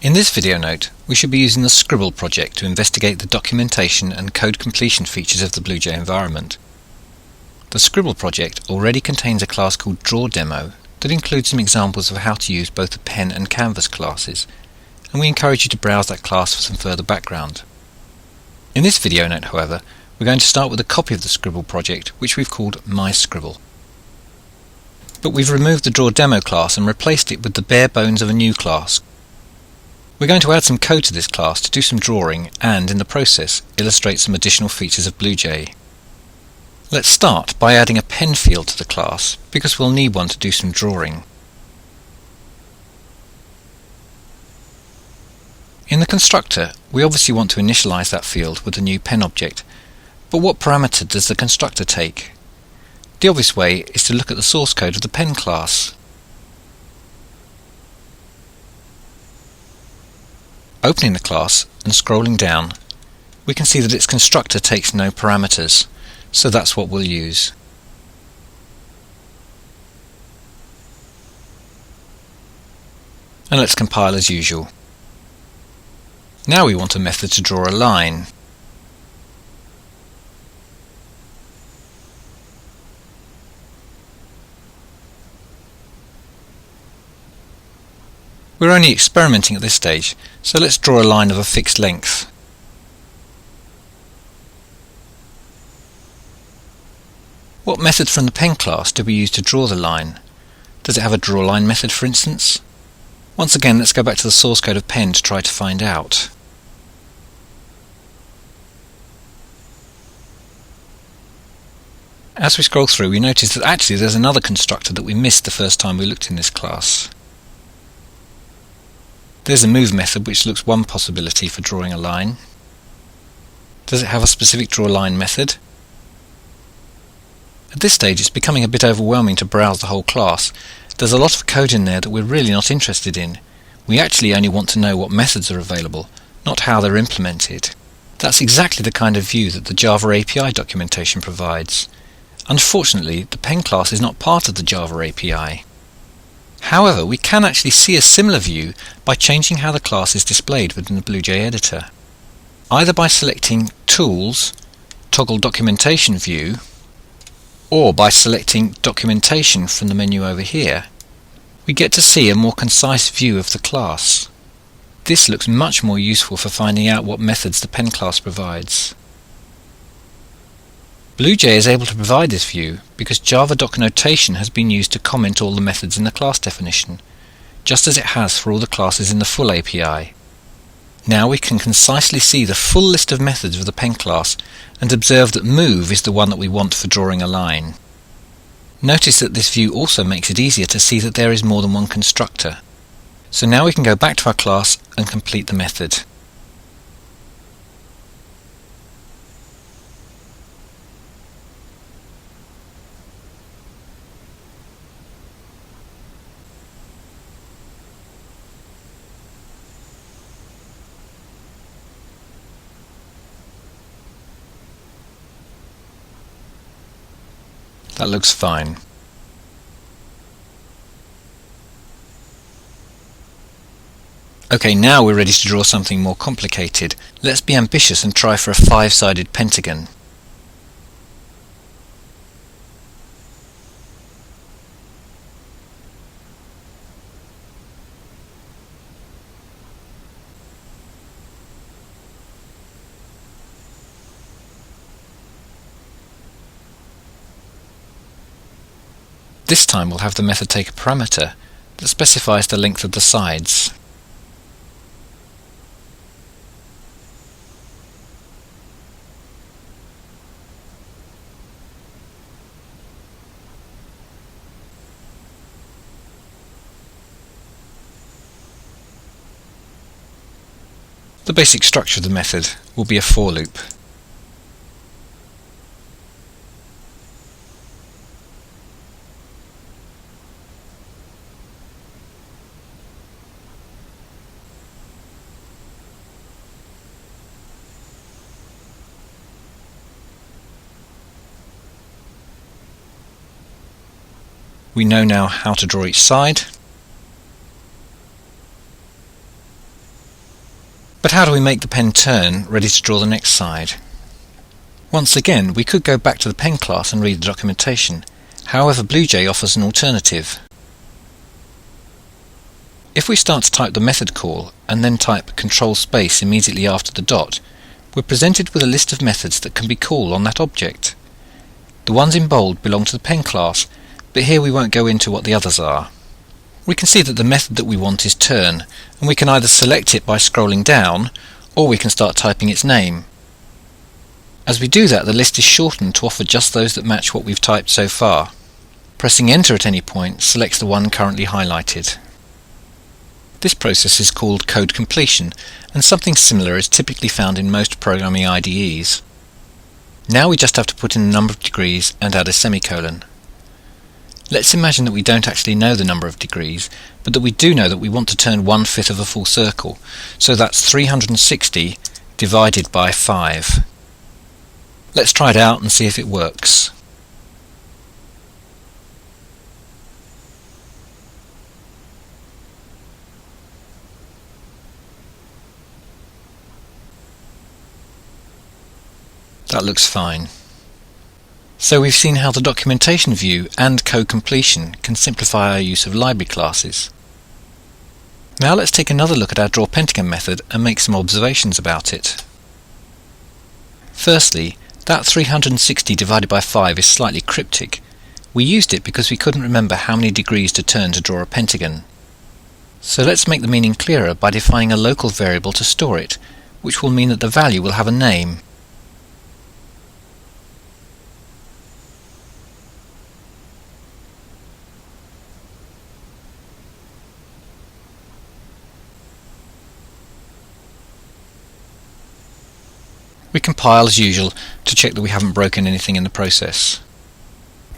In this video note, we should be using the Scribble project to investigate the documentation and code completion features of the BlueJ environment. The Scribble project already contains a class called DrawDemo that includes some examples of how to use both the pen and canvas classes, and we encourage you to browse that class for some further background. In this video note, however, we're going to start with a copy of the Scribble project, which we've called MyScribble. But we've removed the DrawDemo class and replaced it with the bare bones of a new class. We're going to add some code to this class to do some drawing and, in the process, illustrate some additional features of BlueJ. Let's start by adding a pen field to the class, because we'll need one to do some drawing. In the constructor, we obviously want to initialize that field with the new pen object, but what parameter does the constructor take? The obvious way is to look at the source code of the pen class. Opening the class and scrolling down, we can see that its constructor takes no parameters, so that's what we'll use. And let's compile as usual. Now we want a method to draw a line. We're only experimenting at this stage, so let's draw a line of a fixed length. What method from the pen class do we use to draw the line? Does it have a drawLine method, for instance? Once again, let's go back to the source code of pen to try to find out. As we scroll through, we notice that actually there's another constructor that we missed the first time we looked in this class. There's a move method, which looks one possibility for drawing a line. Does it have a specific drawLine method? At this stage it's becoming a bit overwhelming to browse the whole class. There's a lot of code in there that we're really not interested in. We actually only want to know what methods are available, not how they're implemented. That's exactly the kind of view that the Java API documentation provides. Unfortunately, the pen class is not part of the Java API. However, we can actually see a similar view by changing how the class is displayed within the BlueJ editor. Either by selecting Tools, Toggle Documentation View, or by selecting Documentation from the menu over here, we get to see a more concise view of the class. This looks much more useful for finding out what methods the pen class provides. BlueJ is able to provide this view because Java doc notation has been used to comment all the methods in the class definition, just as it has for all the classes in the full API. Now we can concisely see the full list of methods of the pen class and observe that move is the one that we want for drawing a line. Notice that this view also makes it easier to see that there is more than one constructor. So now we can go back to our class and complete the method. That looks fine. Okay, now we're ready to draw something more complicated. Let's be ambitious and try for a 5-sided pentagon. This time we'll have the method take a parameter that specifies the length of the sides. The basic structure of the method will be a for loop. We know now how to draw each side. But how do we make the pen turn, ready to draw the next side? Once again, we could go back to the pen class and read the documentation. However, BlueJ offers an alternative. If we start to type the method call and then type control space immediately after the dot, we're presented with a list of methods that can be called on that object. The ones in bold belong to the pen class, but here we won't go into what the others are. We can see that the method that we want is turn, and we can either select it by scrolling down, or we can start typing its name. As we do that, the list is shortened to offer just those that match what we've typed so far. Pressing enter at any point selects the one currently highlighted. This process is called code completion, and something similar is typically found in most programming IDEs. Now we just have to put in the number of degrees and add a semicolon. Let's imagine that we don't actually know the number of degrees, but that we do know that we want to turn 1/5 of a full circle, so that's 360 divided by 5. Let's try it out and see if it works. That looks fine. So we've seen how the documentation view and code completion can simplify our use of library classes. Now let's take another look at our draw pentagon method and make some observations about it. Firstly, that 360 divided by 5 is slightly cryptic. We used it because we couldn't remember how many degrees to turn to draw a pentagon. So let's make the meaning clearer by defining a local variable to store it, which will mean that the value will have a name. We compile as usual to check that we haven't broken anything in the process.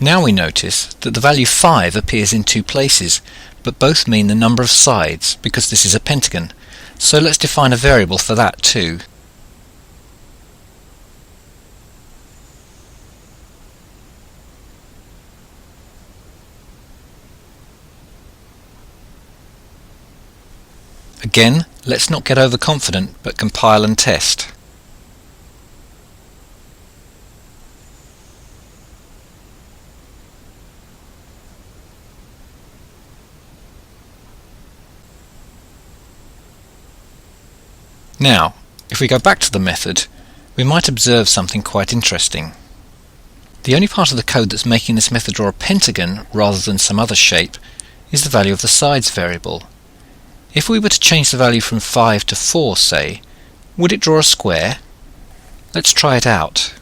Now we notice that the value 5 appears in two places, but both mean the number of sides because this is a pentagon, so let's define a variable for that too. Again, let's not get overconfident but compile and test. Now, if we go back to the method, we might observe something quite interesting. The only part of the code that's making this method draw a pentagon rather than some other shape is the value of the sides variable. If we were to change the value from 5 to 4, say, would it draw a square? Let's try it out.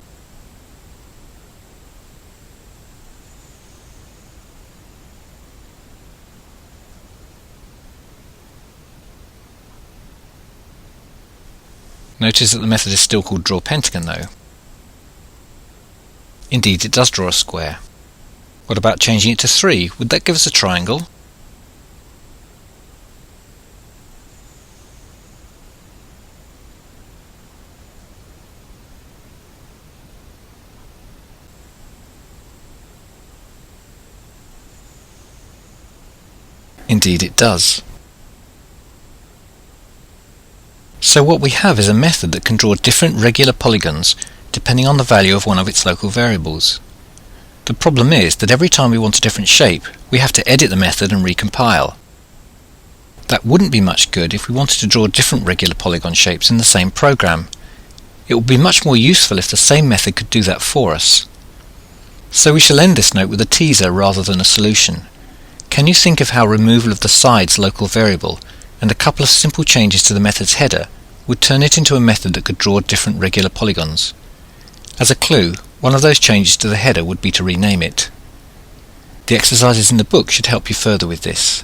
Notice that the method is still called drawPentagon though. Indeed, it does draw a square. What about changing it to 3? Would that give us a triangle? Indeed, it does. So what we have is a method that can draw different regular polygons depending on the value of one of its local variables. The problem is that every time we want a different shape, we have to edit the method and recompile. That wouldn't be much good if we wanted to draw different regular polygon shapes in the same program. It would be much more useful if the same method could do that for us. So we shall end this note with a teaser rather than a solution. Can you think of how removal of the sides local variable and a couple of simple changes to the method's header would turn it into a method that could draw different regular polygons? As a clue, one of those changes to the header would be to rename it. The exercises in the book should help you further with this.